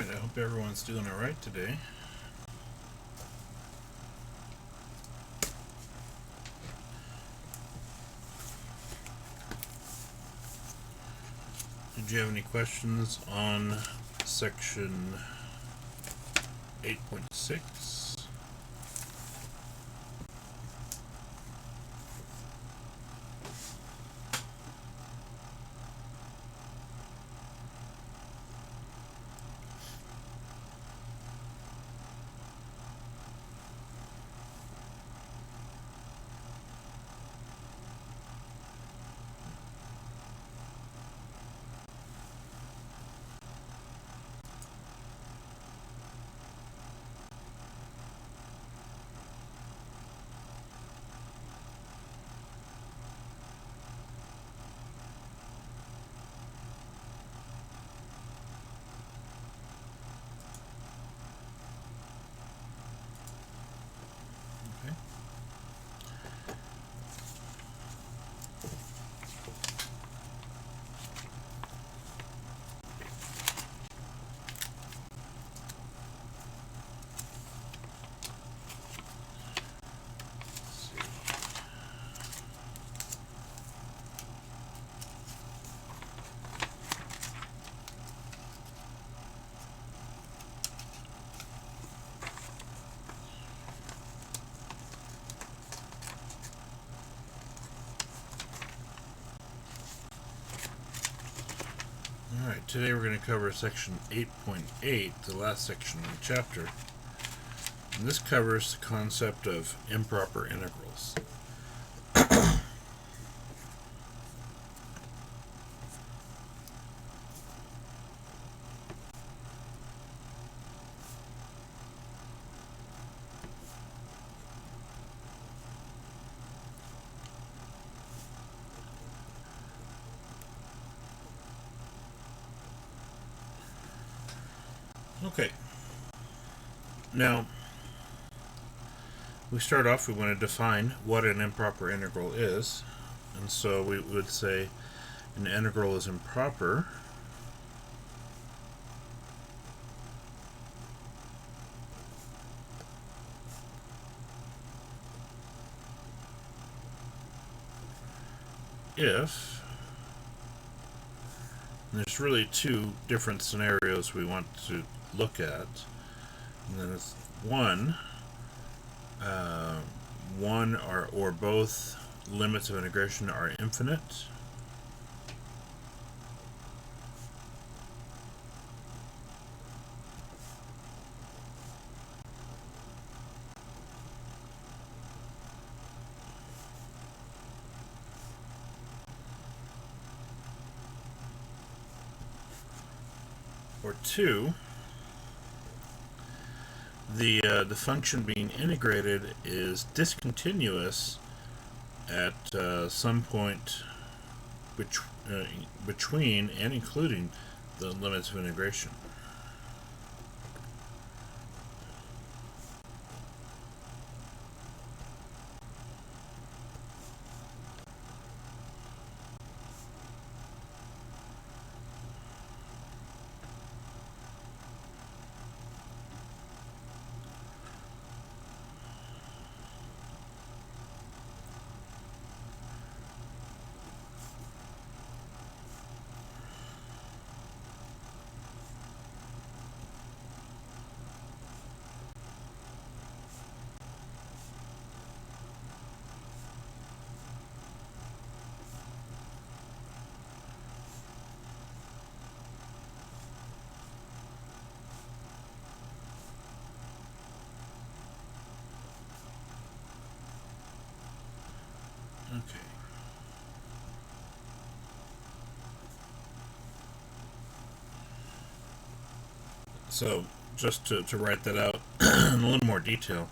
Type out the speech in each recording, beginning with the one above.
Alright, I hope everyone's doing alright today. Did you have any questions on section 8.6? Alright, today we're going to cover section 8.8, the last section of the chapter. And this covers the concept of improper integrals. Okay, now we start off, we want to define what an improper integral is, and so we would say an integral is improper if, and there's really two different scenarios we want to look at, and then it's one or both limits of integration are infinite, or two, the function being integrated is discontinuous at some point between and including the limits of integration. Okay. So, just to write that out in a little more detail,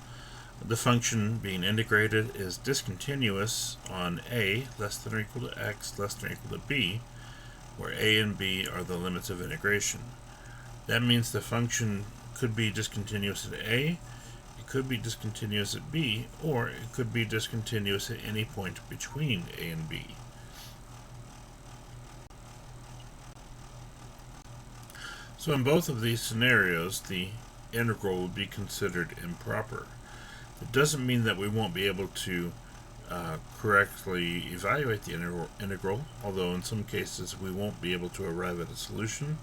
the function being integrated is discontinuous on a less than or equal to x less than or equal to b, where a and b are the limits of integration. That means the function could be discontinuous at a, it could be discontinuous at b, or it could be discontinuous at any point between a and b. So in both of these scenarios, the integral will be considered improper. It doesn't mean that we won't be able to correctly evaluate the integral, although in some cases we won't be able to arrive at a solution.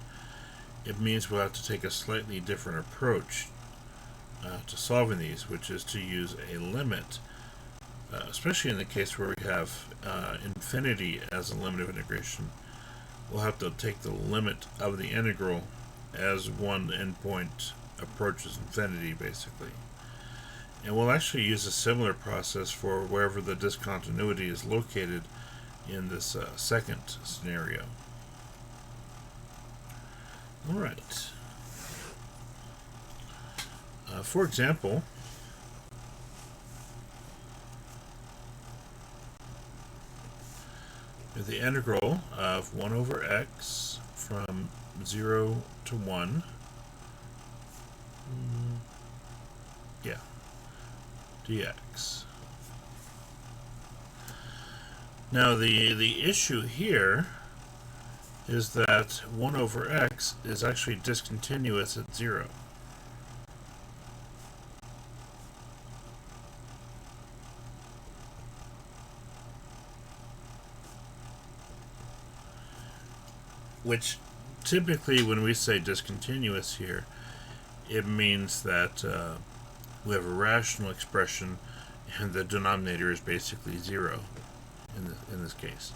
It means we'll have to take a slightly different approach to solving these, which is to use a limit, especially in the case where we have infinity as a limit of integration. We'll have to take the limit of the integral as one endpoint approaches infinity, basically. And we'll actually use a similar process for wherever the discontinuity is located in this second scenario. Alright. For example, the integral of 1 over x from 0 to 1, dx. Now the issue here is that 1 over x is actually discontinuous at 0. Which typically when we say discontinuous here, it means that we have a rational expression and the denominator is basically 0 in this case.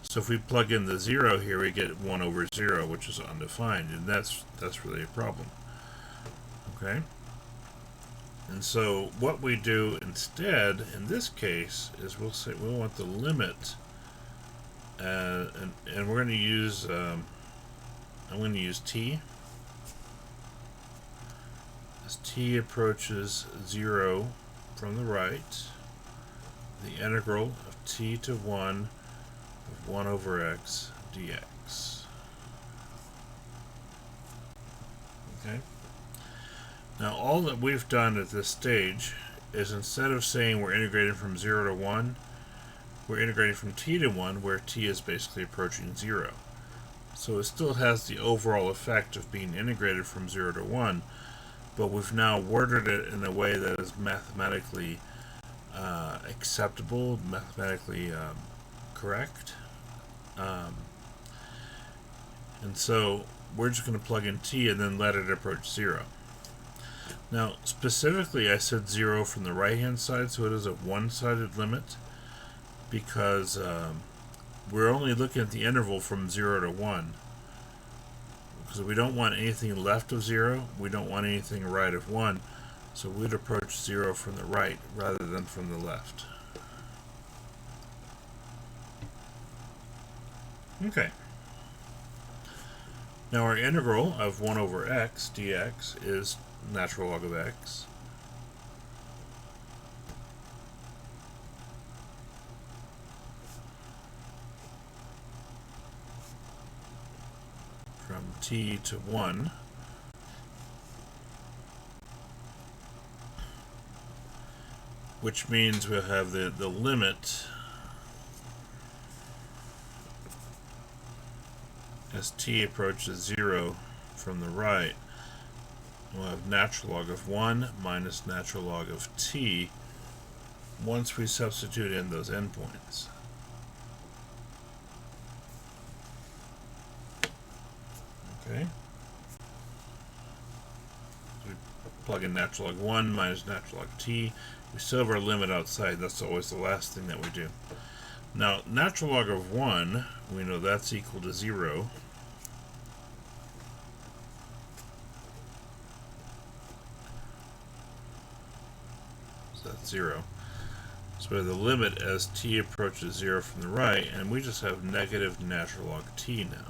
So if we plug in the 0 here, we get 1 over 0, which is undefined, and that's really a problem. Okay? And so what we do instead in this case is we'll say we want the limit, and we're going to use I'm going to use t. As t approaches 0 from the right, the integral of t to 1 of 1 over x dx. Okay? Now all that we've done at this stage is instead of saying we're integrating from 0 to 1, we're integrating from t to 1, where t is basically approaching 0. So it still has the overall effect of being integrated from 0 to 1, but we've now worded it in a way that is mathematically acceptable, mathematically correct. And so we're just going to plug in t and then let it approach 0. Now, specifically, I said 0 from the right-hand side, so it is a one-sided limit, because we're only looking at the interval from 0 to 1. Because we don't want anything left of 0, we don't want anything right of 1, so we'd approach 0 from the right rather than from the left. Okay. Now our integral of 1 over x dx is natural log of x. From t to 1, which means we'll have the limit as t approaches 0 from the right. We'll have natural log of 1 minus natural log of t once we substitute in those endpoints. Okay. So we plug in natural log 1 minus natural log t. We still have our limit outside. That's always the last thing that we do. Now, natural log of 1, we know that's equal to 0. So that's 0. So we have the limit as t approaches 0 from the right, and we just have negative natural log t now.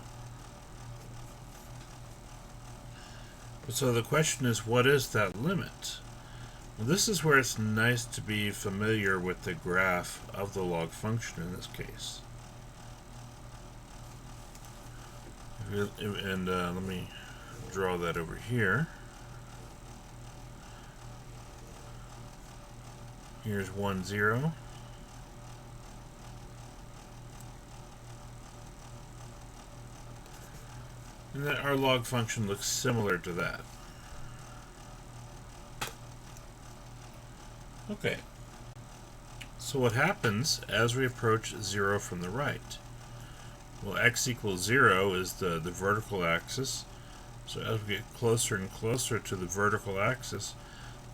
So the question is, what is that limit? Well, this is where it's nice to be familiar with the graph of the log function in this case. And let me draw that over here. Here's 1, 0. And that our log function looks similar to that. Okay. So what happens as we approach 0 from the right? Well, x equals 0 is the vertical axis. So as we get closer and closer to the vertical axis,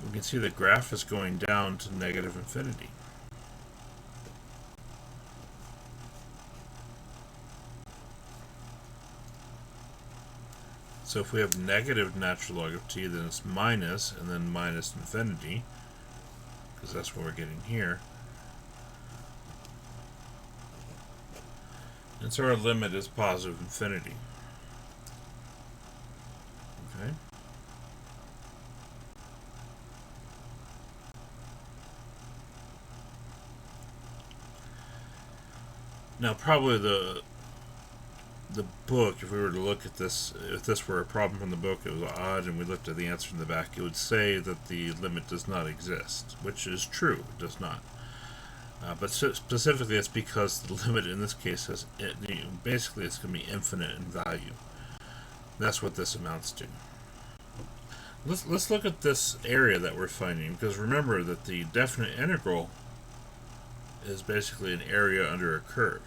we can see the graph is going down to negative infinity. So if we have negative natural log of t, then it's minus, and then minus infinity, because that's what we're getting here. And so our limit is positive infinity. Okay. Now probably the book, if we were to look at this, if this were a problem from the book, it was odd, and we looked at the answer in the back, it would say that the limit does not exist, which is true, it does not. But specifically, it's because the limit in this case has, basically, it's going to be infinite in value. That's what this amounts to. Let's look at this area that we're finding, because remember that the definite integral is basically an area under a curve,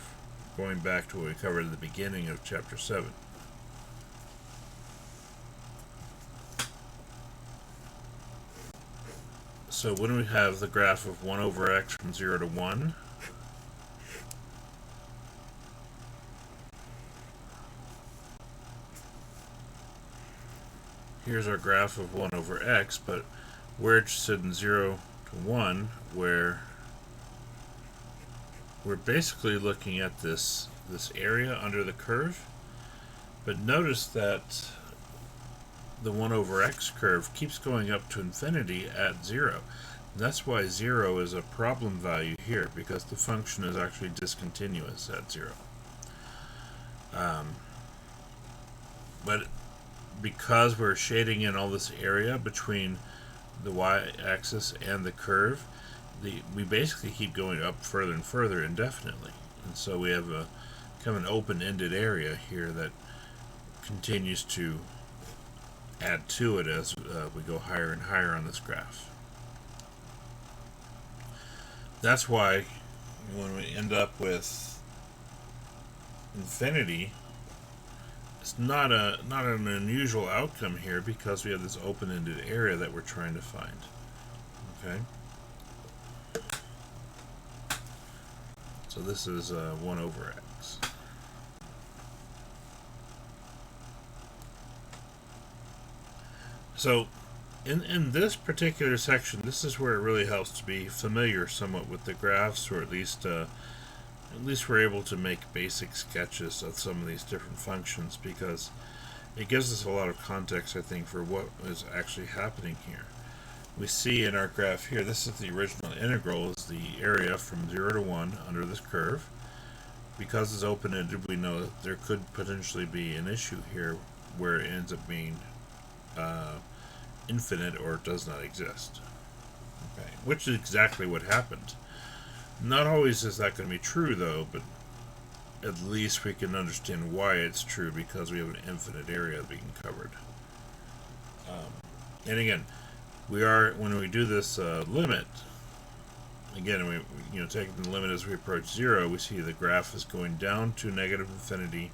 going back to what we covered at the beginning of chapter 7. So when we have the graph of 1 over x from 0 to 1, here's our graph of 1 over x, but we're interested in 0 to 1, where we're basically looking at this area under the curve. But notice that the 1 over x curve keeps going up to infinity at 0. And that's why 0 is a problem value here, because the function is actually discontinuous at 0. But because we're shading in all this area between the y-axis and the curve, we basically keep going up further and further indefinitely. And so we have a kind of an open-ended area here that continues to add to it as we go higher and higher on this graph. That's why when we end up with infinity, it's not an unusual outcome here, because we have this open-ended area that we're trying to find. Okay. So this is 1 over x. So in this particular section, this is where it really helps to be familiar somewhat with the graphs, or at least we're able to make basic sketches of some of these different functions, because it gives us a lot of context, I think, for what is actually happening here. We see in our graph here, this is the original integral, is the area from 0 to 1 under this curve. Because it's open-ended, we know that there could potentially be an issue here where it ends up being infinite or does not exist. Okay, which is exactly what happened. Not always is that going to be true, though, but at least we can understand why it's true, because we have an infinite area being covered. And again, when we do this limit, again, we taking the limit as we approach 0, we see the graph is going down to negative infinity,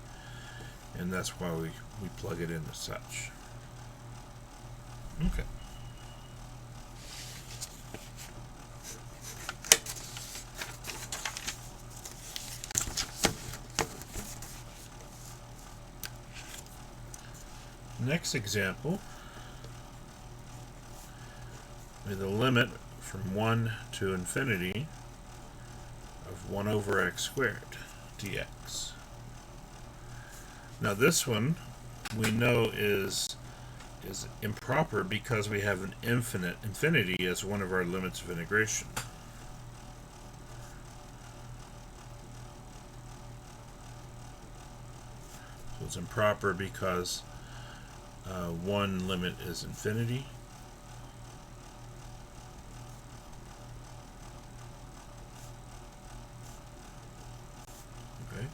and that's why we plug it in as such. Okay. Next example, with the limit from 1 to infinity of 1 over x squared dx. Now this one we know is improper, because we have an infinity as one of our limits of integration. So it's improper because one limit is infinity. Okay.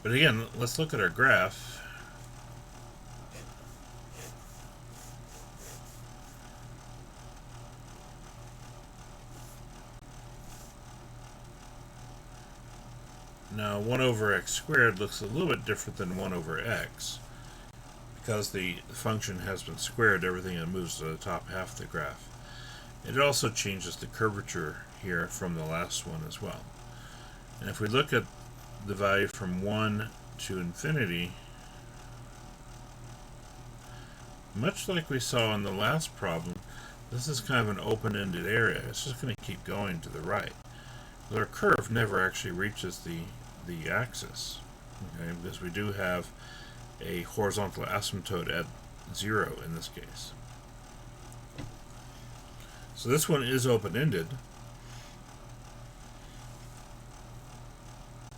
But again, let's look at our graph. Now 1 over x squared looks a little bit different than 1 over x. Because the function has been squared, everything that moves to the top half of the graph. It also changes the curvature here from the last one as well. And if we look at the value from 1 to infinity, much like we saw in the last problem, this is kind of an open-ended area. It's just going to keep going to the right. But our curve never actually reaches the axis, okay, because we do have a horizontal asymptote at 0 in this case. So this one is open-ended.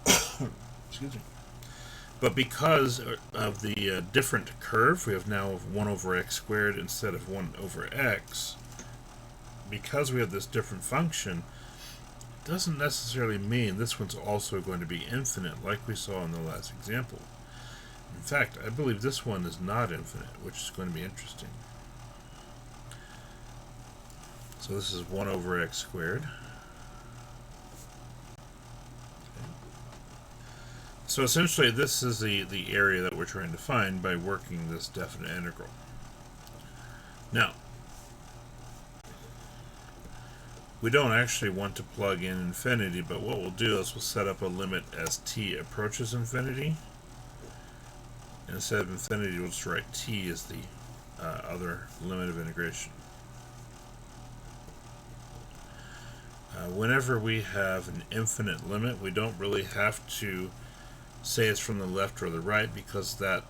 Excuse me. But because of the different curve, we have now 1 over x squared instead of 1 over x. Because we have this different function, it doesn't necessarily mean this one's also going to be infinite like we saw in the last example. In fact, I believe this one is not infinite, which is going to be interesting. So this is 1 over x squared. Okay. So essentially this is the area that we're trying to find by working this definite integral. Now, we don't actually want to plug in infinity, but what we'll do is we'll set up a limit as t approaches infinity. Instead of infinity, we'll just write t as the other limit of integration. Whenever we have an infinite limit, we don't really have to say it's from the left or the right, because that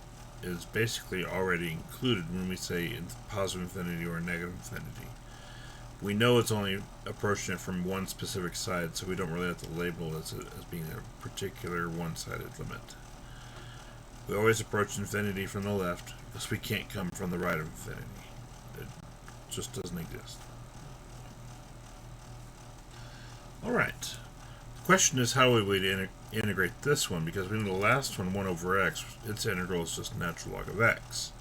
is basically already included when we say positive infinity or negative infinity. We know it's only approaching it from one specific side, so we don't really have to label it as being a particular one-sided limit. We always approach infinity from the left, because we can't come from the right of infinity. It just doesn't exist. Alright. The question is how we would integrate this one, because we know the last one, 1 over x, its integral is just natural log of x.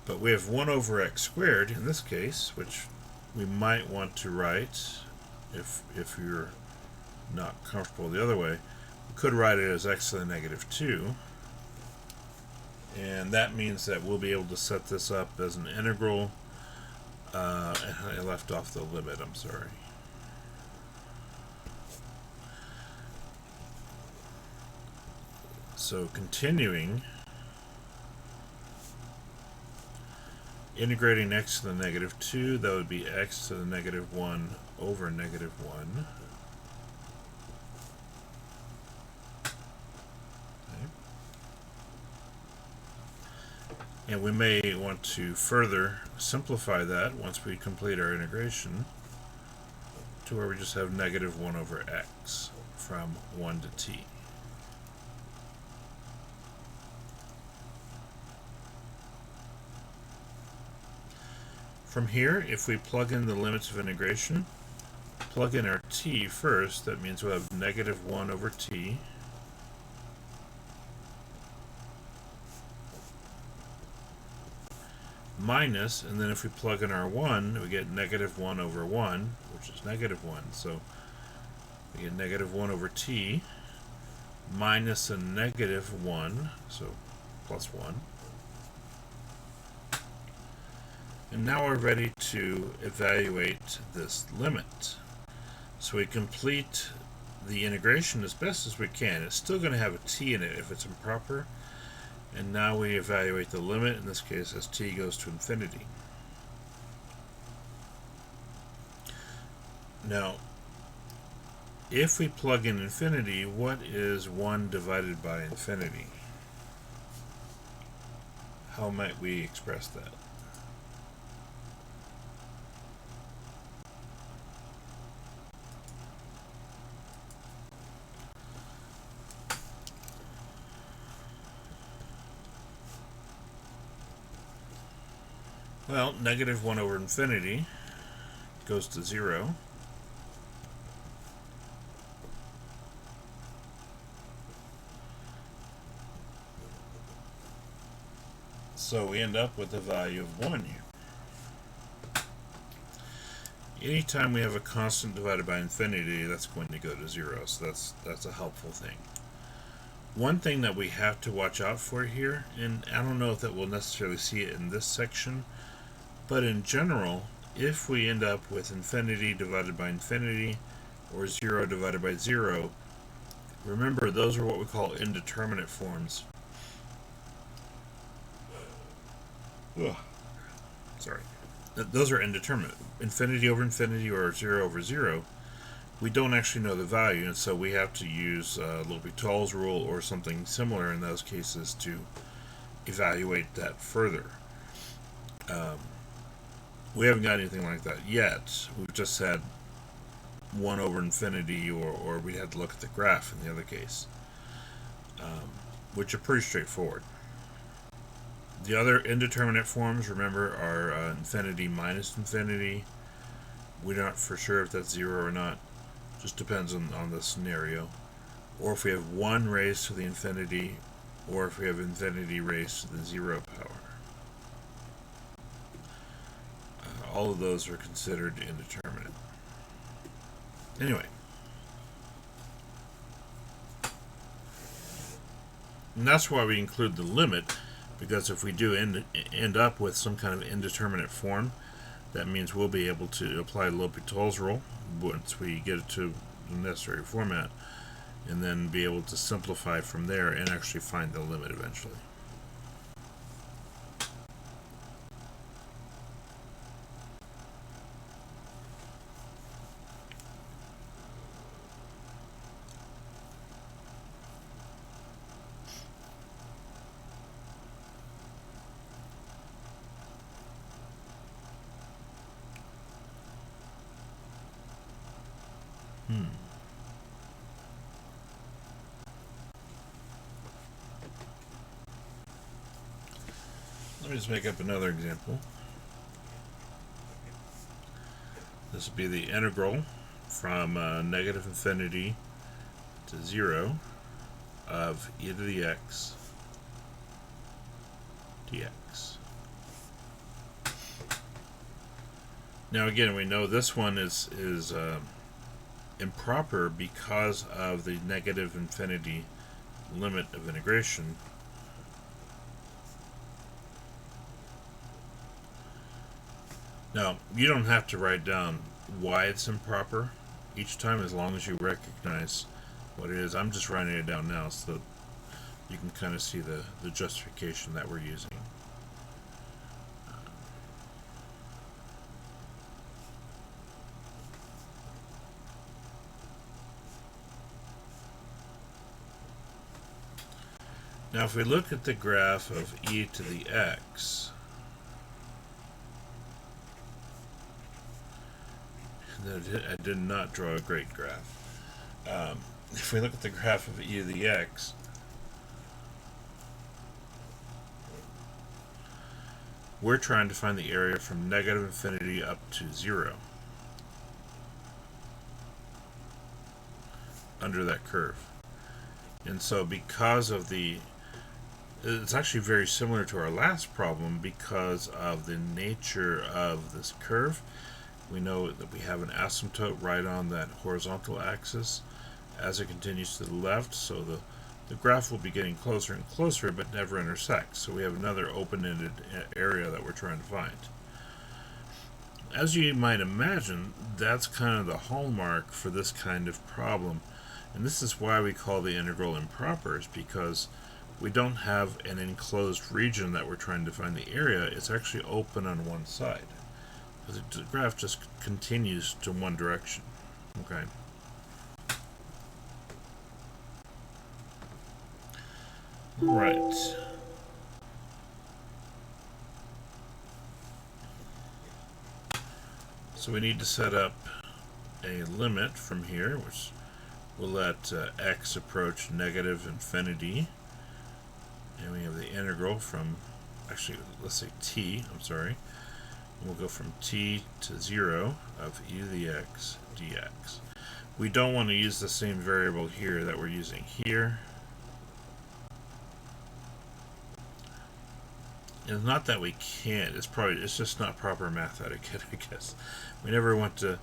But we have 1 over x squared in this case, which we might want to write, if you're not comfortable the other way, we could write it as x to the negative 2. And that means that we'll be able to set this up as an integral. I left off the limit, I'm sorry. So continuing, integrating x to the negative 2, that would be x to the negative 1 over negative 1. And we may want to further simplify that once we complete our integration to where we just have negative 1 over x from 1 to t. From here, if we plug in the limits of integration, plug in our t first, that means we'll have negative 1 over t minus, and then if we plug in our 1, we get negative 1 over 1, which is negative 1. So we get negative 1 over t minus a negative 1, so plus 1. And now we're ready to evaluate this limit. So we complete the integration as best as we can. It's still going to have a t in it if it's improper. And now we evaluate the limit, in this case as t goes to infinity. Now, if we plug in infinity, what is 1 divided by infinity? How might we express that? Well, negative 1 over infinity goes to 0. So we end up with a value of 1 here. Anytime we have a constant divided by infinity, that's going to go to 0, so that's a helpful thing. One thing that we have to watch out for here, and I don't know if that we'll necessarily see it in this section, but in general, if we end up with infinity divided by infinity or 0 divided by 0, remember those are what we call indeterminate forms. Ugh. Sorry. Those are indeterminate. Infinity over infinity or 0 over 0, we don't actually know the value, and so we have to use L'Hopital's rule or something similar in those cases to evaluate that further. We haven't got anything like that yet. We've just had 1 over infinity, or we had to look at the graph in the other case, which are pretty straightforward. The other indeterminate forms, remember, are infinity minus infinity. We're not for sure if that's 0 or not. Just depends on the scenario. Or if we have 1 raised to the infinity, or if we have infinity raised to the 0 power. All of those are considered indeterminate. Anyway. And that's why we include the limit, because if we do end up with some kind of indeterminate form, that means we'll be able to apply L'Hopital's rule once we get it to the necessary format, and then be able to simplify from there and actually find the limit eventually. Let me just make up another example. This would be the integral from negative infinity to 0 of e to the x dx. Now again, we know this one is improper because of the negative infinity limit of integration. Now, you don't have to write down why it's improper each time, as long as you recognize what it is. I'm just writing it down now so that you can kind of see the justification that we're using. Now, if we look at the graph of e to the x, I did not draw a great graph. If we look at the graph of e to the x, we're trying to find the area from negative infinity up to 0 under that curve. And so because of it's actually very similar to our last problem because of the nature of this curve. We know that we have an asymptote right on that horizontal axis as it continues to the left, so the graph will be getting closer and closer but never intersects. So we have another open-ended area that we're trying to find. As you might imagine, that's kind of the hallmark for this kind of problem. And this is why we call the integral improper, is because we don't have an enclosed region that we're trying to find the area. It's actually open on one side. The graph just continues to one direction. Okay. Right. So we need to set up a limit from here, which will let x approach negative infinity. And we have the integral from, actually, let's say t, I'm sorry. We'll go from t to 0 of e to the x dx. We don't want to use the same variable here that we're using here. It's not that we can't, it's just not proper math etiquette, I guess. We never want to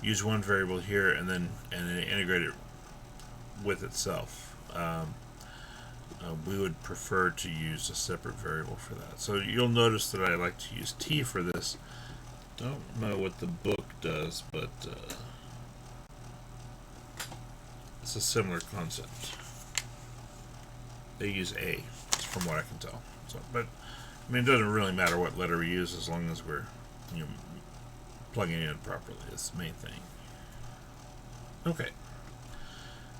use one variable here and then integrate it with itself. we would prefer to use a separate variable for that. So you'll notice that I like to use t for this. Don't know what the book does, but it's a similar concept. They use a, from what I can tell. So, but I mean, it doesn't really matter what letter we use as long as we're, you know, plugging it in properly. It's the main thing. Okay.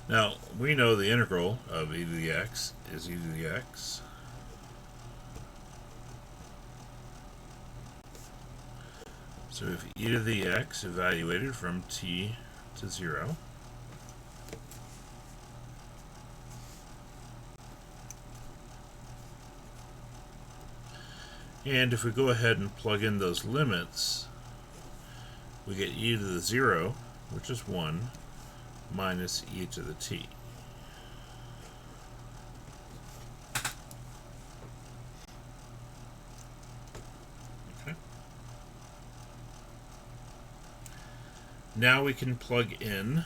Now we know the integral of e to the x is e to the x. So if e to the x evaluated from t to 0, and if we go ahead and plug in those limits, we get e to the 0, which is 1, minus e to the t. Okay. Now we can plug in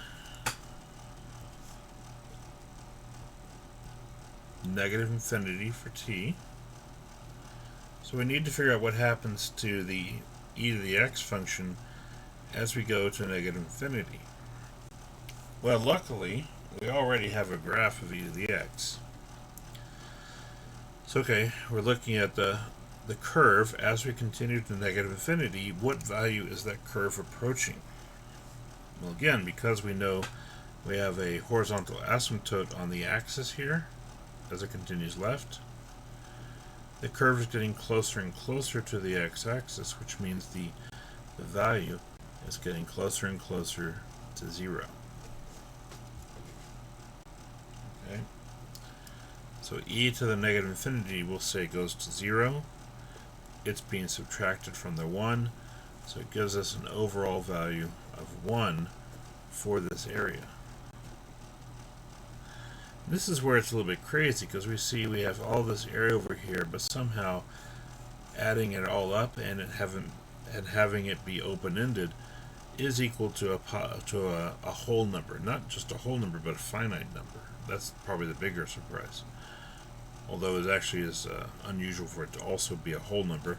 negative infinity for t. So we need to figure out what happens to the e to the x function as we go to negative infinity. Well, luckily, we already have a graph of e to the x. So, okay, we're looking at the curve as we continue to negative infinity. What value is that curve approaching? Well, again, because we know we have a horizontal asymptote on the axis here as it continues left, the curve is getting closer and closer to the x-axis, which means the value is getting closer and closer to 0. Okay. So e to the negative infinity, we'll say, goes to 0. It's being subtracted from the 1, so it gives us an overall value of 1 for this area. This is where it's a little bit crazy, because we see we have all this area over here, but somehow adding it all up and having it be open-ended is equal to a whole number. Not just a whole number, but a finite number. That's probably the bigger surprise. Although it actually is unusual for it to also be a whole number.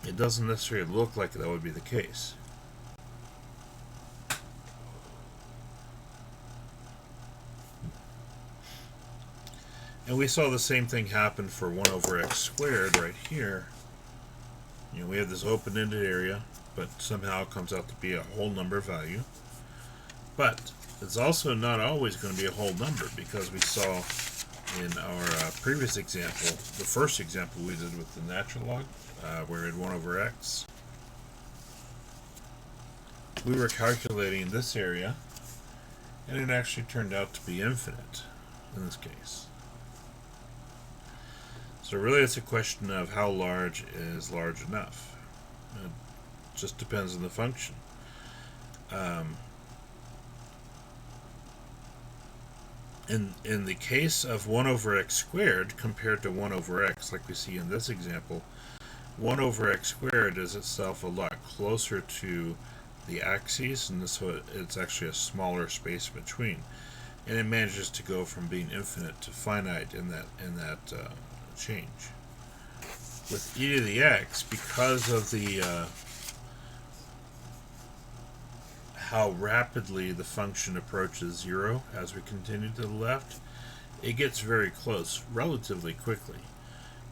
It doesn't necessarily look like that would be the case. And we saw the same thing happen for 1 over x squared right here. You know, we have this open-ended area, but somehow it comes out to be a whole number value. But it's also not always going to be a whole number, because we saw in our previous example, the first example we did with the natural log, where we had 1 over x. We were calculating this area, and it actually turned out to be infinite in this case. So really it's a question of how large is large enough. It just depends on the function. In the case of 1 over x squared compared to 1 over x, like we see in this example, 1 over x squared is itself a lot closer to the axes, and so it's actually a smaller space between. And it manages to go from being infinite to finite in that change. With e to the x, because of the how rapidly the function approaches 0 as we continue to the left, it gets very close relatively quickly.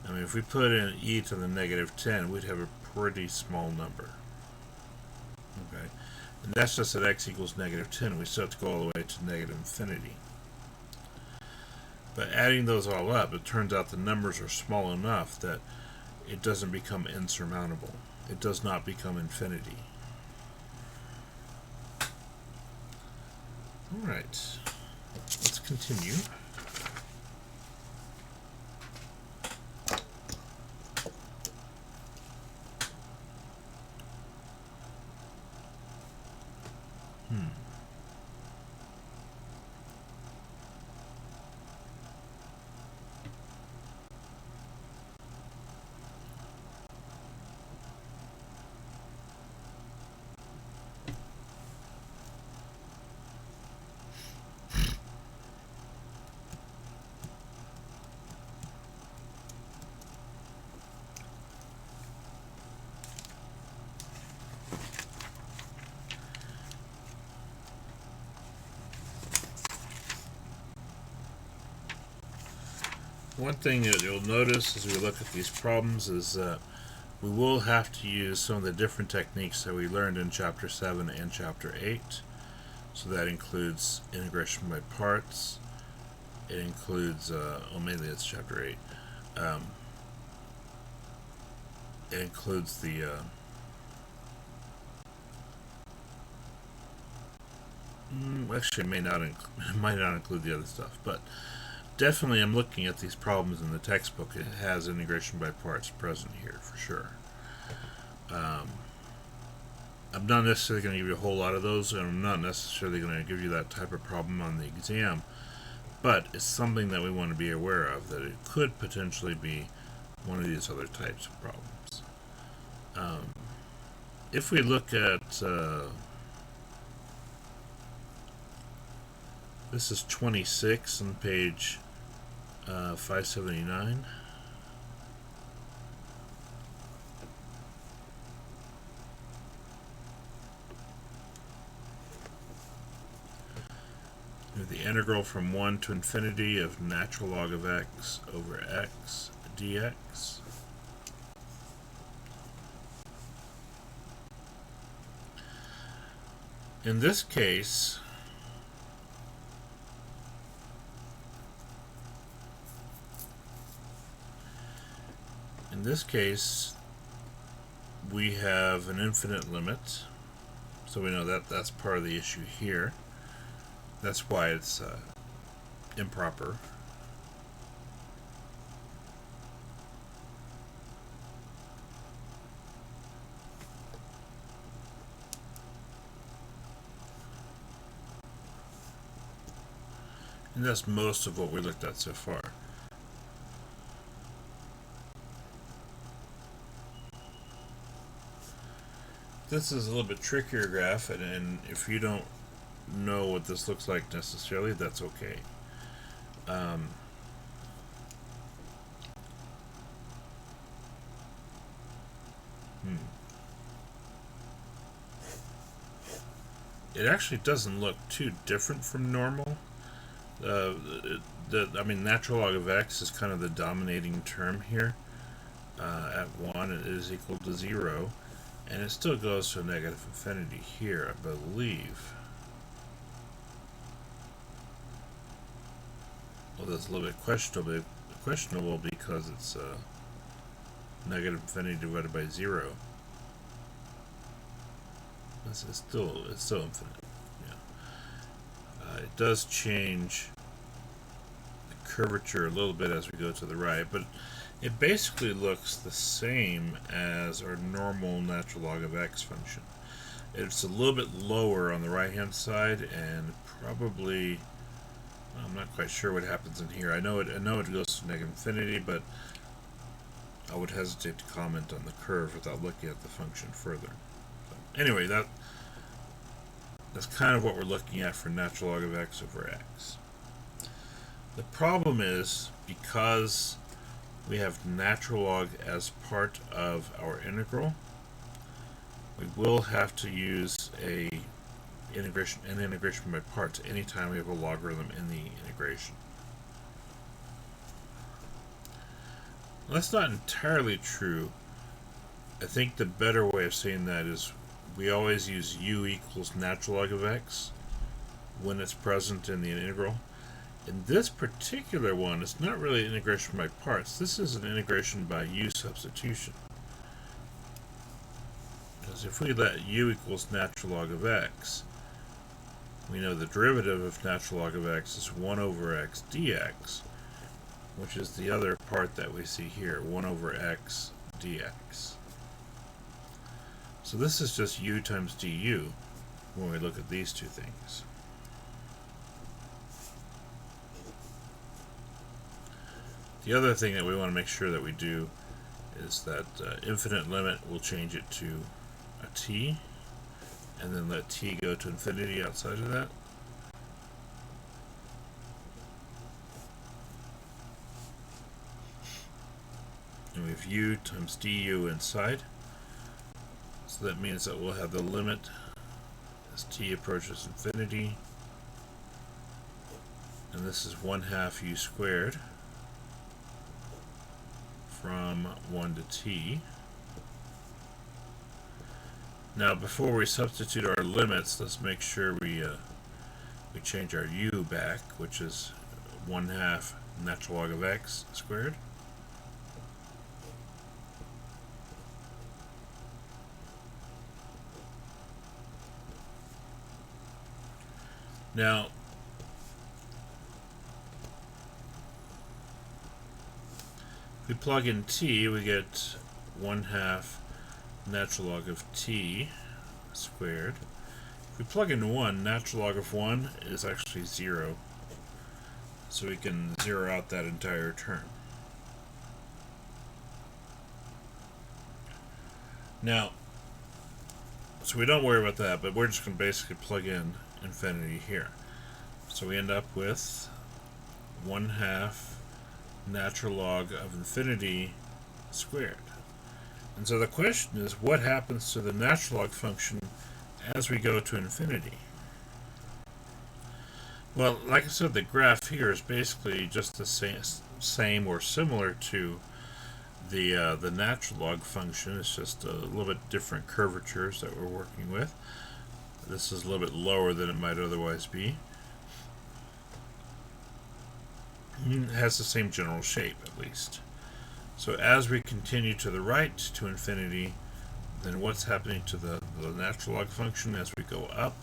I mean, if we put in e to the negative 10, we'd have a pretty small number. Okay, and that's just at x equals negative 10. We still have to go all the way to negative infinity. But adding those all up, it turns out the numbers are small enough that it doesn't become insurmountable. It does not become infinity. Alright, let's continue. one thing that you'll notice as we look at these problems is that we will have to use some of the different techniques that we learned in Chapter 7 and Chapter 8. So that includes integration by parts. It includes, well, mainly it's Chapter 8. It includes the actually it might not include the other stuff, but definitely I'm looking at these problems in the textbook. It has integration by parts present here for sure. I'm not necessarily going to give you a whole lot of those, and I'm not necessarily going to give you that type of problem on the exam, but it's something that we want to be aware of, that it could potentially be one of these other types of problems. If we look at this is 26 on page 579. The integral from 1 to infinity of natural log of x over x dx. In this case, we have an infinite limit, so we know that that's part of the issue here. That's why it's improper. And that's most of what we looked at so far. This is a little bit trickier graph, and if you don't know what this looks like necessarily, that's okay. It actually doesn't look too different from normal. I mean, natural log of x is kind of the dominating term here. At 1, it is equal to 0, and it still goes to a negative infinity here, I believe. Well, that's a little bit questionable because it's negative infinity divided by 0. It's still infinite. Yeah. It does change the curvature a little bit as we go to the right, but it basically looks the same as our normal natural log of x function. It's a little bit lower on the right hand side, and probably, I'm not quite sure what happens in here. I know it goes to negative infinity, but I would hesitate to comment on the curve without looking at the function further. So anyway, that's kind of what we're looking at for natural log of x over x. The problem is, because we have natural log as part of our integral, we will have to use an integration by parts anytime we have a logarithm in the integration. That's not entirely true. I think the better way of saying that is we always use u equals natural log of x when it's present in the integral. In this particular one, it's not really integration by parts. This is an integration by u substitution. Because if we let u equals natural log of x, we know the derivative of natural log of x is 1 over x dx, which is the other part that we see here, 1 over x dx. So this is just u times du when we look at these two things. The other thing that we want to make sure that we do is that infinite limit, we'll change it to a t, and then let t go to infinity outside of that. And we have u times du inside. So that means that we'll have the limit as t approaches infinity. And this is 1/2 u squared. from 1 to t. Now, before we substitute our limits, let's make sure we change our u back, which is 1/2 natural log of x squared. Now, if we plug in t, we get 1/2 natural log of t squared. If we plug in 1, natural log of 1 is actually 0. So we can zero out that entire term. Now, so we don't worry about that, but we're just going to basically plug in infinity here. So we end up with 1/2 natural log of infinity squared. And so the question is, what happens to the natural log function as we go to infinity? Well, like I said, the graph here is basically just the same or similar to the natural log function. It's just a little bit different curvatures that we're working with. This is a little bit lower than it might otherwise be. It has the same general shape, at least. So as we continue to the right to infinity, then what's happening to the natural log function as we go up?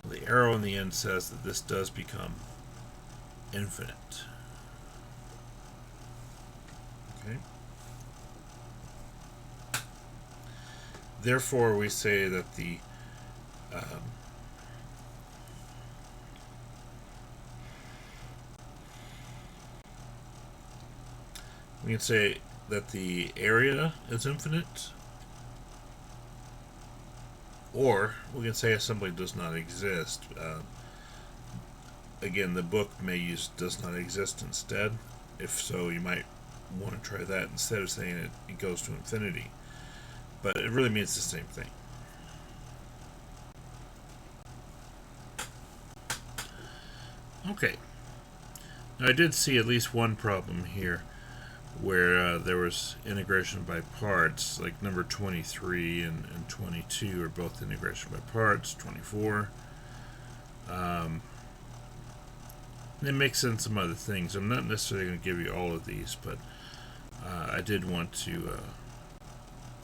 Well, the arrow in the end says that this does become infinite. Okay. Therefore, we say that the we can say that the area is infinite, or we can say assembly does not exist. Again, the book may use does not exist instead. If so, you might want to try that instead of saying it goes to infinity. But it really means the same thing. Okay. Now I did see at least one problem here where there was integration by parts, like number 23 and 22 are both integration by parts, 24. It makes sense some other things. I'm not necessarily going to give you all of these, but I did want to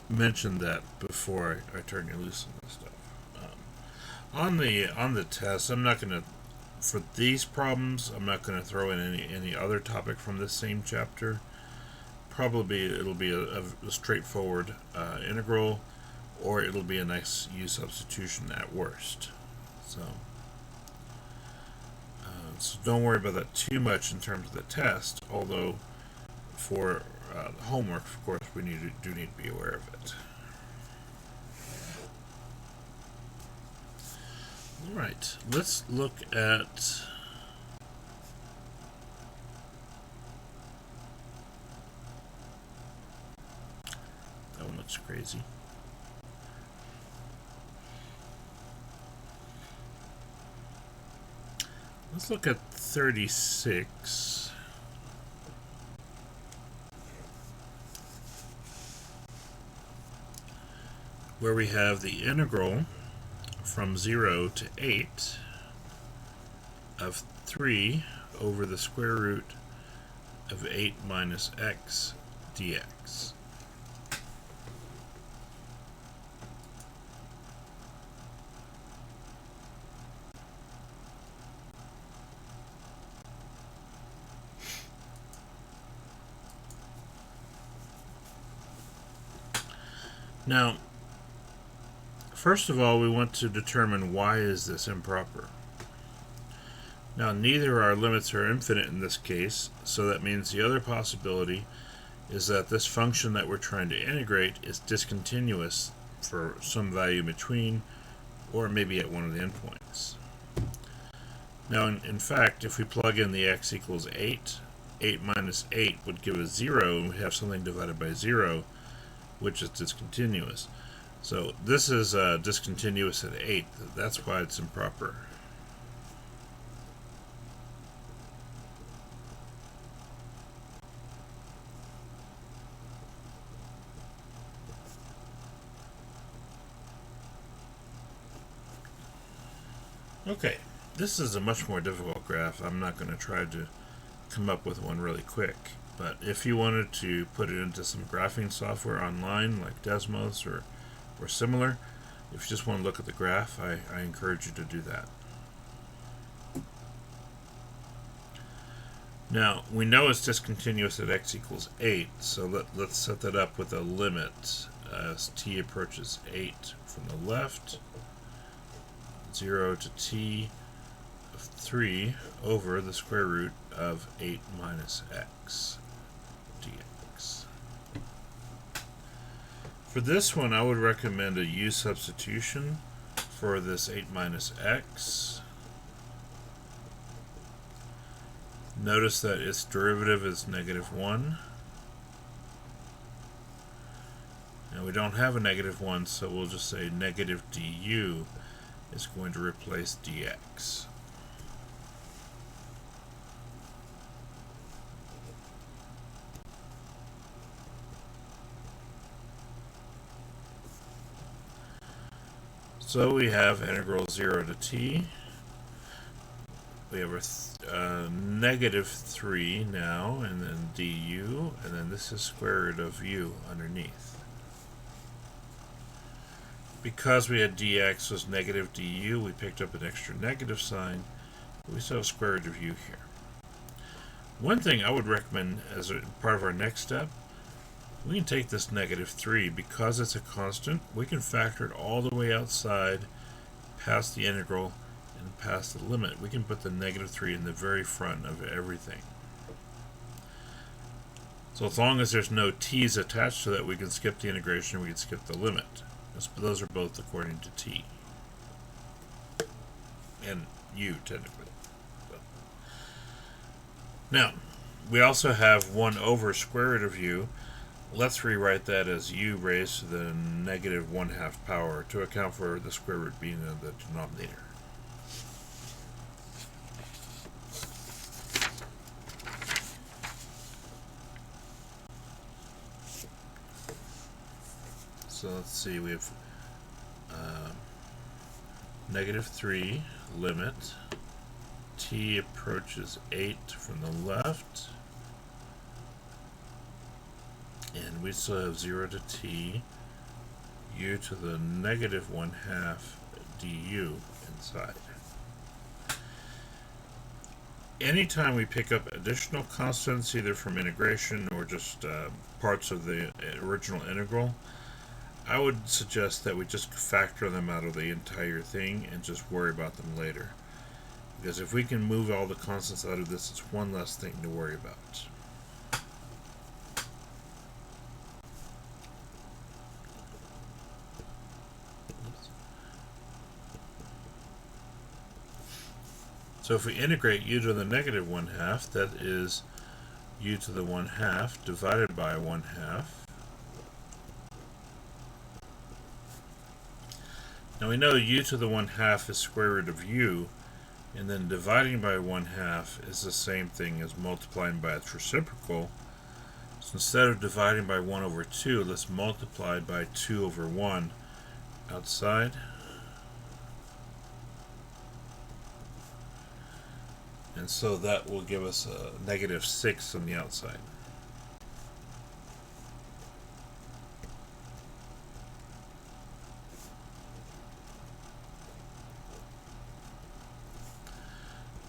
mention that before I turn you loose on this stuff. On the test, I'm not going to, for these problems, I'm not going to throw in any other topic from this same chapter. Probably it'll be a straightforward integral, or it'll be a nice u substitution at worst. So don't worry about that too much in terms of the test, although for the homework, of course, we do need to be aware of it. Alright, let's look at that one looks crazy. Let's look at 36. Where we have the integral from 0 to 8 of 3 over the square root of 8 minus x dx. Now, first of all, we want to determine why is this improper. Now, neither our limits are infinite in this case, so that means the other possibility is that this function that we're trying to integrate is discontinuous for some value between, or maybe at one of the endpoints. Now, in fact, if we plug in the x equals 8, 8 minus 8 would give us 0, and we have something divided by 0, which is discontinuous. So this is discontinuous at 8. That's why it's improper. Okay, this is a much more difficult graph. I'm not going to try to come up with one really quick, but if you wanted to put it into some graphing software online like Desmos or similar, if you just want to look at the graph, I encourage you to do that. Now, we know it's discontinuous at x equals 8, so let's set that up with a limit as t approaches 8 from the left, 0 to t of 3 over the square root of 8 minus x dx. For this one, I would recommend a u substitution for this 8 minus x. Notice that its derivative is -1. And we don't have a -1, so we'll just say negative du is going to replace dx. So we have integral 0 to t. We have a -3 now, and then du, and then this is square root of u underneath. Because we had dx was negative du, we picked up an extra negative sign. We still have square root of u here. One thing I would recommend as a part of our next step, we can take this -3, because it's a constant, we can factor it all the way outside past the integral and past the limit. We can put the -3 in the very front of everything. So as long as there's no t's attached to that, we can skip the integration, we can skip the limit. Those are both according to t. And u, technically. So. Now, we also have 1 over square root of u. Let's rewrite that as u raised to the -1/2 power to account for the square root being in the denominator. So let's see, we have -3 limit t approaches 8 from the left, and we still have 0 to t u to the -1/2 du inside. Anytime we pick up additional constants, either from integration or just parts of the original integral, I would suggest that we just factor them out of the entire thing and just worry about them later. Because if we can move all the constants out of this, it's one less thing to worry about. So if we integrate u to the -1/2, that is u to the 1/2 divided by 1/2. Now we know u to the 1/2 is square root of u, and then dividing by 1/2 is the same thing as multiplying by its reciprocal. So instead of dividing by 1 over 2, let's multiply by 2 over 1 outside. And so that will give us a -6 on the outside.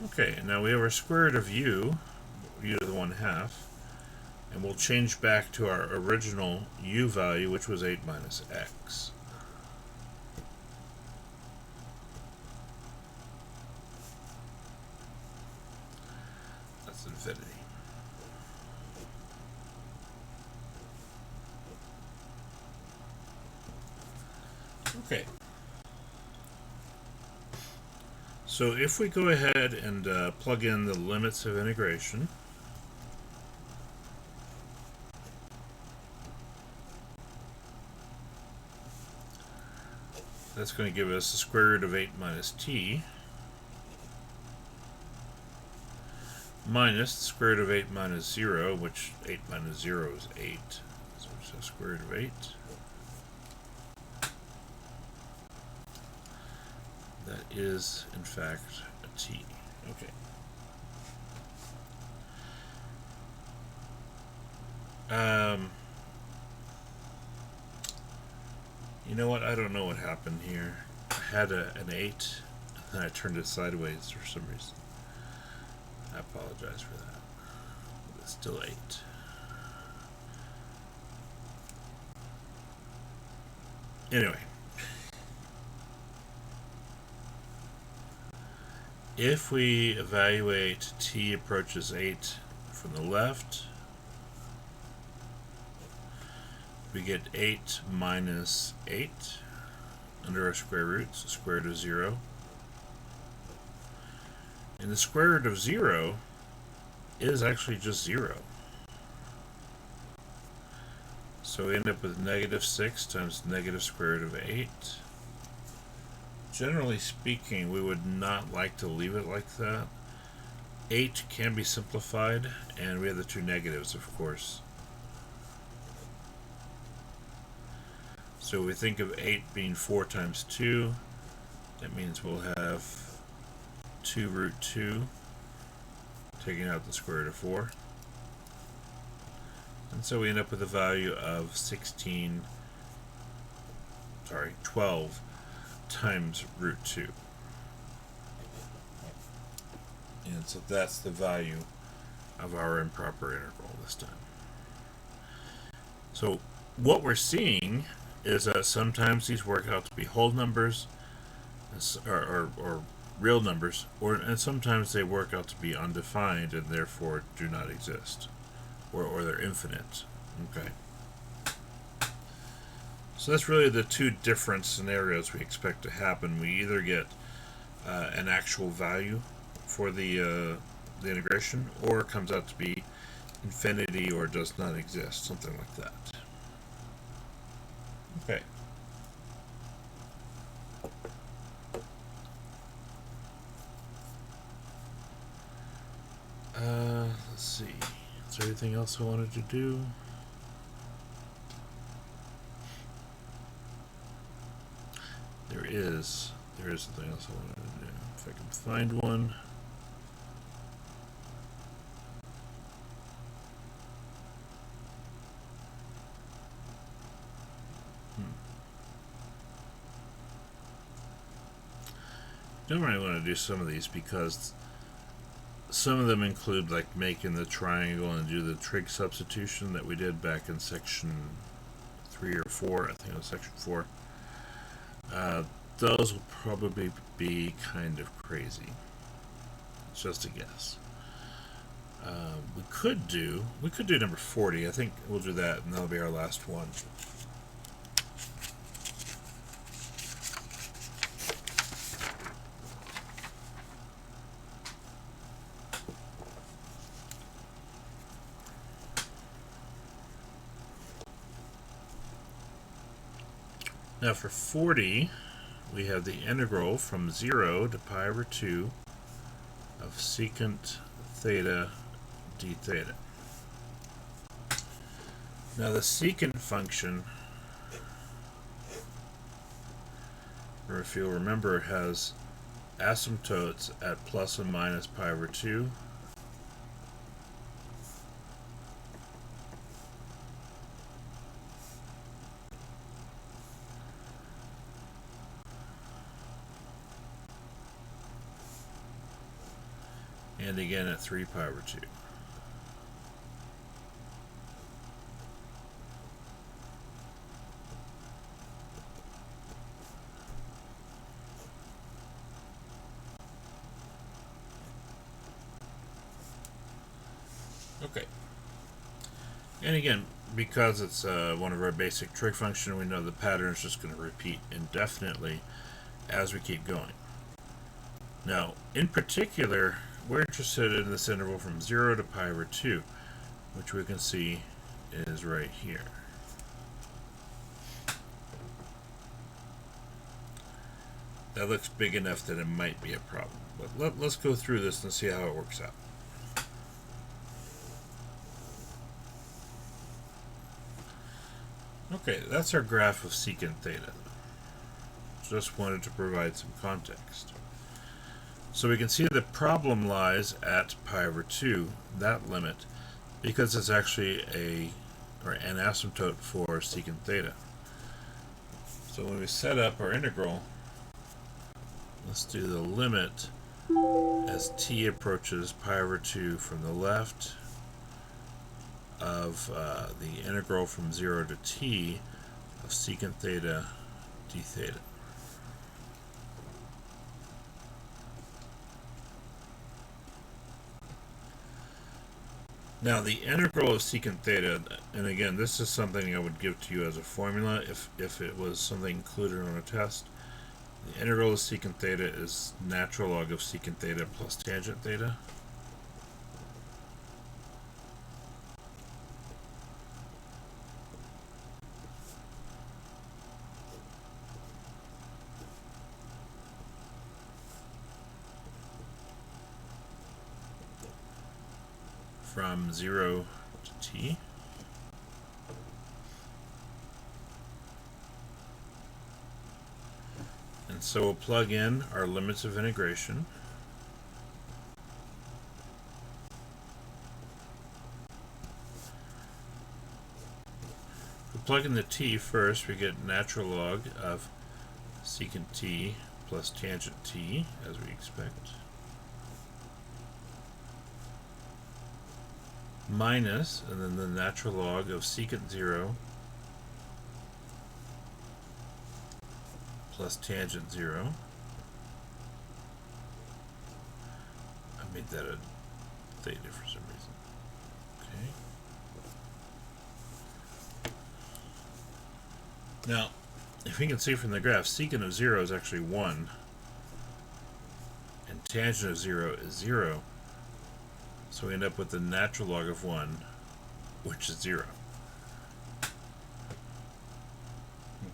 Okay, now we have our square root of u to the 1/2, and we'll change back to our original u value, which was 8 minus x. That's infinity. Okay. So if we go ahead and plug in the limits of integration, that's going to give us the square root of 8 minus t minus the square root of 8 minus 0, which 8 minus 0 is 8. So we just have square root of 8. that is, in fact, a t. Okay. You know what? I don't know what happened here. I had an 8, and then I turned it sideways for some reason. I apologize for that. But it's still 8. Anyway. If we evaluate t approaches 8 from the left, we get 8 minus 8 under our square root, so square root of 0. And the square root of 0 is actually just 0. So we end up with negative 6 times negative square root of 8. Generally speaking, we would not like to leave it like that. 8 can be simplified, and we have the two negatives, of course. So we think of 8 being 4 times 2. That means we'll have 2 root 2, taking out the square root of 4. And so we end up with a value of 12 times root 2. And so that's the value of our improper integral this time. So what we're seeing is that sometimes these work out to be whole numbers or real numbers, and sometimes they work out to be undefined and therefore do not exist, or they're infinite. Okay. So that's really the two different scenarios we expect to happen. We either get an actual value for the integration, or it comes out to be infinity or does not exist, something like that. Okay. Let's see. Is there anything else I wanted to do? There is something else I wanted to do. If I can find one. Don't really want to do some of these because some of them include like making the triangle and do the trig substitution that we did back in section 3 or 4. I think it was section 4. Those will probably be kind of crazy. It's just a guess. We could do number 40. I think we'll do that, and that'll be our last one. Now for 40, we have the integral from 0 to pi over 2 of secant theta d theta. Now the secant function, or if you'll remember, has asymptotes at plus and minus pi over 2. And again at 3 pi over 2. Okay. And again, because it's one of our basic trig function, we know the pattern is just going to repeat indefinitely as we keep going. Now, in particular, we're interested in this interval from 0 to pi over 2, which we can see is right here. That looks big enough that it might be a problem. But let's go through this and see how it works out. Okay, that's our graph of secant theta. Just wanted to provide some context. So we can see the problem lies at pi over 2, that limit, because it's actually an asymptote for secant theta. So when we set up our integral, let's do the limit as t approaches pi over 2 from the left of the integral from 0 to t of secant theta d theta. Now the integral of secant theta, and again this is something I would give to you as a formula if it was something included on a test. The integral of secant theta is natural log of secant theta plus tangent theta. From 0 to t. And so we'll plug in our limits of integration. If we plug in the t first, we get natural log of secant t plus tangent t, as we expect, minus, and then the natural log of secant 0 plus tangent 0. I made that a theta for some reason. Okay. Now, if we can see from the graph, secant of 0 is actually 1, and tangent of 0 is 0. So we end up with the natural log of 1, which is 0.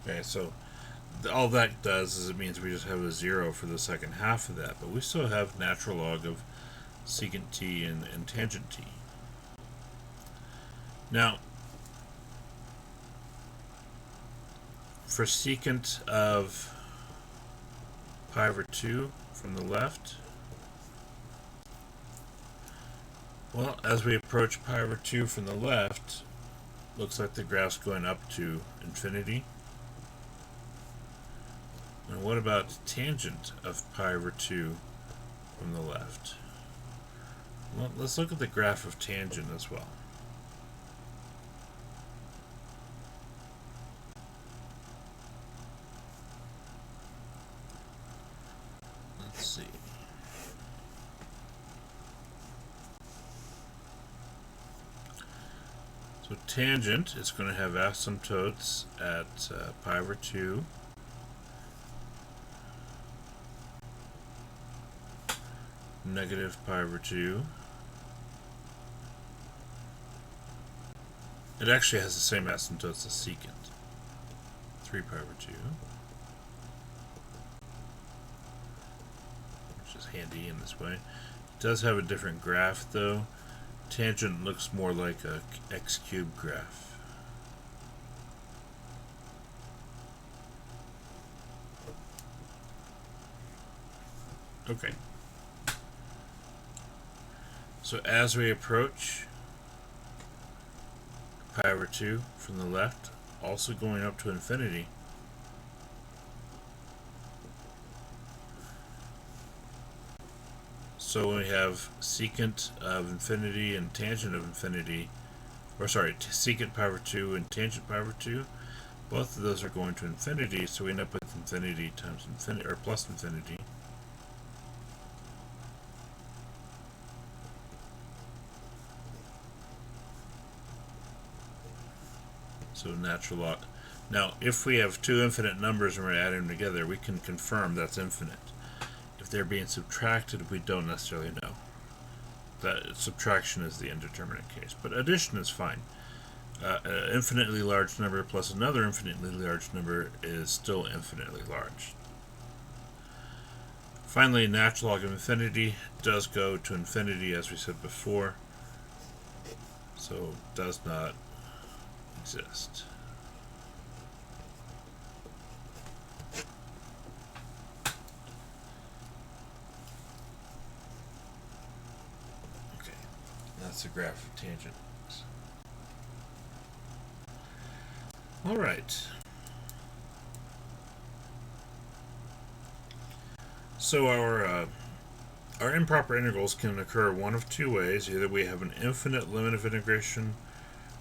Okay, so all that does is it means we just have a 0 for the second half of that, but we still have natural log of secant t and tangent t. Now, for secant of pi over 2 from the left, well, as we approach pi over 2 from the left, looks like the graph's going up to infinity. And what about tangent of pi over 2 from the left? Well, let's look at the graph of tangent as well. Let's see. So tangent is going to have asymptotes at pi over 2. Negative pi over 2. It actually has the same asymptotes as secant. 3 pi over 2. Which is handy in this way. It does have a different graph though. Tangent looks more like a x cubed graph. Okay. So as we approach pi over 2 from the left, also going up to infinity, so we have secant of infinity and tangent of infinity, or sorry, secant pi over 2 and tangent pi over 2, both of those are going to infinity, so we end up with infinity times infinity, or plus infinity. So natural log. Now, if we have two infinite numbers and we're adding them together, we can confirm that's infinite. If they're being subtracted, we don't necessarily know. That subtraction is the indeterminate case, but addition is fine. An infinitely large number plus another infinitely large number is still infinitely large. Finally, natural log of infinity does go to infinity, as we said before, so does not exist. That's the graph of tangent. All right. So our improper integrals can occur one of two ways. Either we have an infinite limit of integration,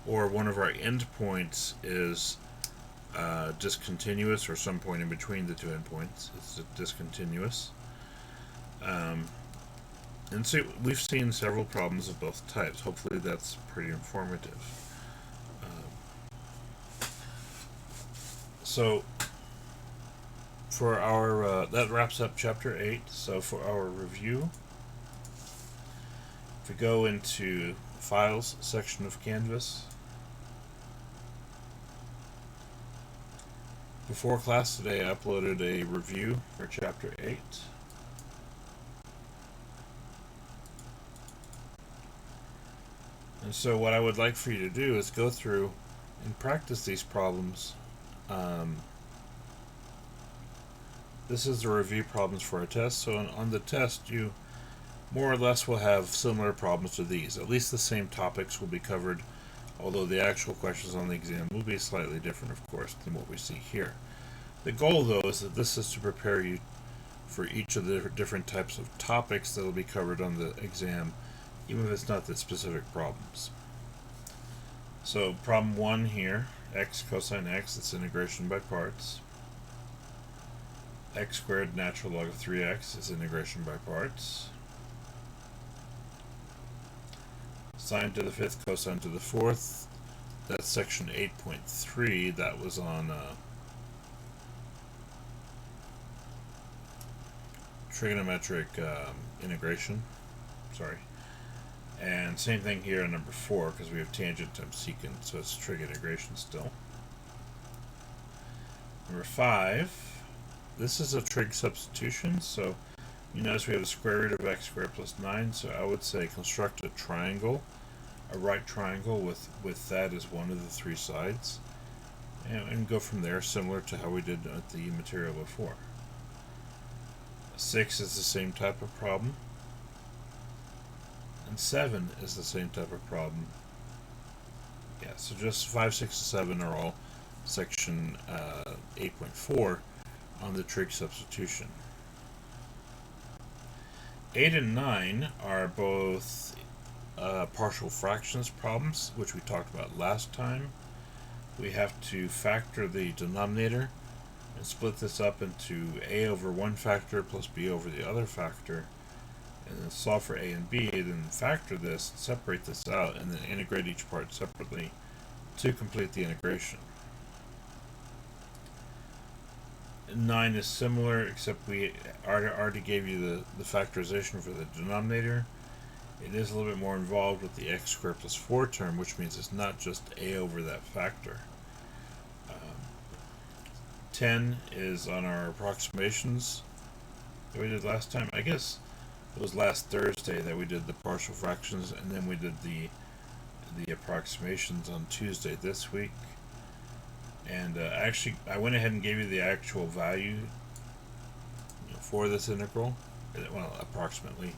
or one of our endpoints is discontinuous, or some point in between the two endpoints. It's discontinuous. And so we've seen several problems of both types. Hopefully that's pretty informative. So for our that wraps up chapter 8. So for our review, if we go into Files section of Canvas, before class today I uploaded a review for chapter 8. And so what I would like for you to do is go through and practice these problems. This is the review problems for our test. So on the test, you more or less will have similar problems to these. At least the same topics will be covered, although the actual questions on the exam will be slightly different, of course, than what we see here. The goal, though, is that this is to prepare you for each of the different types of topics that will be covered on the exam, even if it's not the specific problems. So problem 1 here, x cosine x, it's integration by parts. X squared natural log of 3x is integration by parts. Sine to the 5th, cosine to the 4th, that's section 8.3. That was on trigonometric integration. Sorry. And same thing here on number 4, because we have tangent times secant, so it's trig integration still. Number 5, this is a trig substitution, so you notice we have the square root of x squared plus 9, so I would say construct a triangle, a right triangle with that as one of the three sides, and go from there, similar to how we did at the material before. 6 is the same type of problem. And 7 is the same type of problem. Yeah, so just 5, 6, and 7 are all section 8.4 on the trig substitution. 8 and 9 are both partial fractions problems, which we talked about last time. We have to factor the denominator and split this up into a over one factor plus b over the other factor, and then solve for a and b, then factor this, separate this out, and then integrate each part separately to complete the integration. 9 is similar, except we already gave you the factorization for the denominator. It is a little bit more involved with the x squared plus 4 term, which means it's not just a over that factor. 10 is on our approximations that we did last time. I guess it was last Thursday that we did the partial fractions, and then we did the approximations on Tuesday this week. And actually, I went ahead and gave you the actual value for this integral, well, approximately.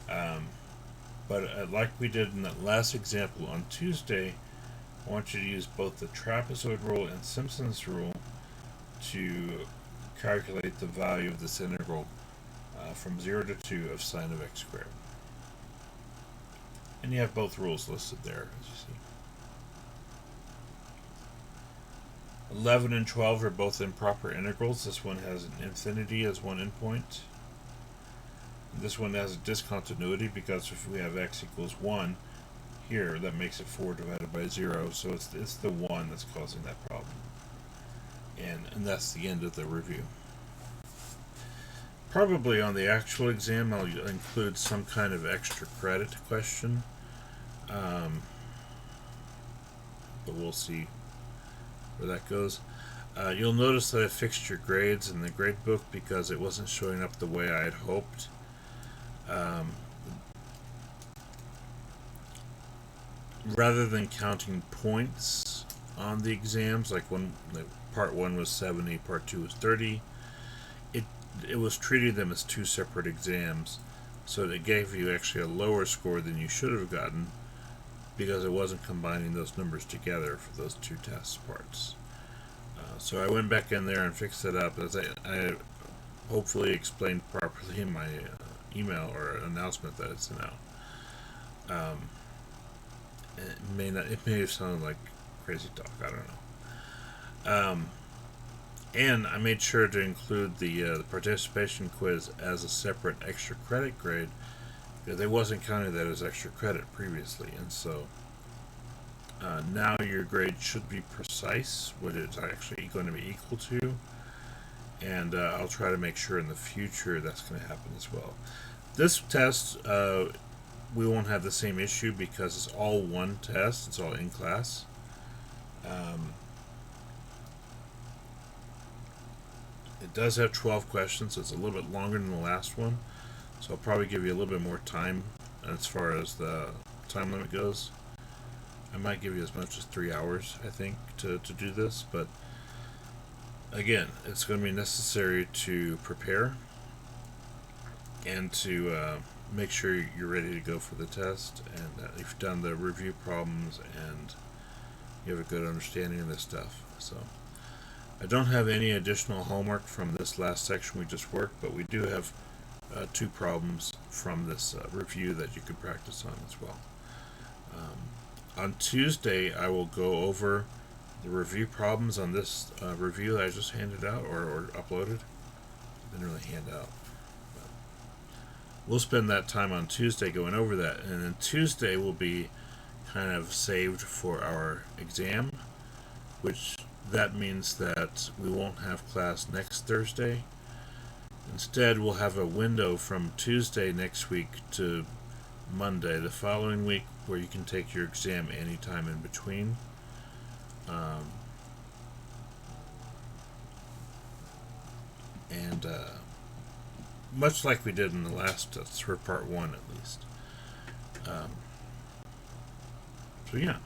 But like we did in that last example on Tuesday, I want you to use both the trapezoid rule and Simpson's rule to calculate the value of this integral from 0 to 2 of sine of x squared. And you have both rules listed there, as you see. 11 and 12 are both improper integrals. This one has an infinity as one endpoint. This one has a discontinuity because if we have x equals 1 here, that makes it 4 divided by 0, so it's the 1 that's causing that problem. And that's the end of the review. Probably on the actual exam I'll include some kind of extra credit question, but we'll see where that goes. You'll notice that I fixed your grades in the grade book because it wasn't showing up the way I had hoped. Rather than counting points on the exams, like when part 1 was 70, part 2 was 30, it was treating them as two separate exams, So it gave you actually a lower score than you should have gotten because it wasn't combining those numbers together for those two test parts. So I went back in there and fixed it up, as I hopefully explained properly in my email or announcement that I sent out. It may have sounded like crazy talk. I don't know. And I made sure to include the participation quiz as a separate extra credit grade because they wasn't counting that as extra credit previously, and so now your grade should be precise, what it's actually going to be equal to, and I'll try to make sure in the future that's going to happen as well. This test, we won't have the same issue because it's all one test, it's all in class. It does have 12 questions, so it's a little bit longer than the last one, so I'll probably give you a little bit more time as far as the time limit goes. I might give you as much as 3 hours, I think, to do this, but again, it's going to be necessary to prepare and to make sure you're ready to go for the test, and that you've done the review problems and you have a good understanding of this stuff. So I don't have any additional homework from this last section we just worked, but we do have 2 problems from this review that you could practice on as well. On Tuesday, I will go over the review problems on this review that I just handed out or uploaded. I didn't really hand out. But we'll spend that time on Tuesday going over that, and then Tuesday will be kind of saved for our exam, which that means that we won't have class next Thursday. Instead, we'll have a window from Tuesday next week to Monday the following week where you can take your exam anytime in between. And much like we did in the last for part 1 at least. So yeah,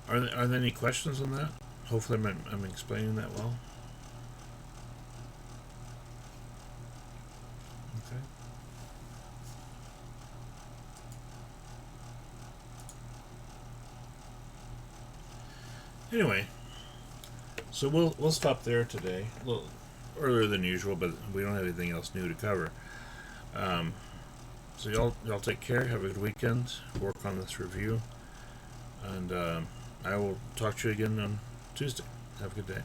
are there any questions on that? Hopefully I'm explaining that well. Okay. Anyway, so we'll stop there today. A little earlier than usual, but we don't have anything else new to cover. So y'all take care. Have a good weekend. Work on this review, and I will talk to you again on Tuesday. Have a good day.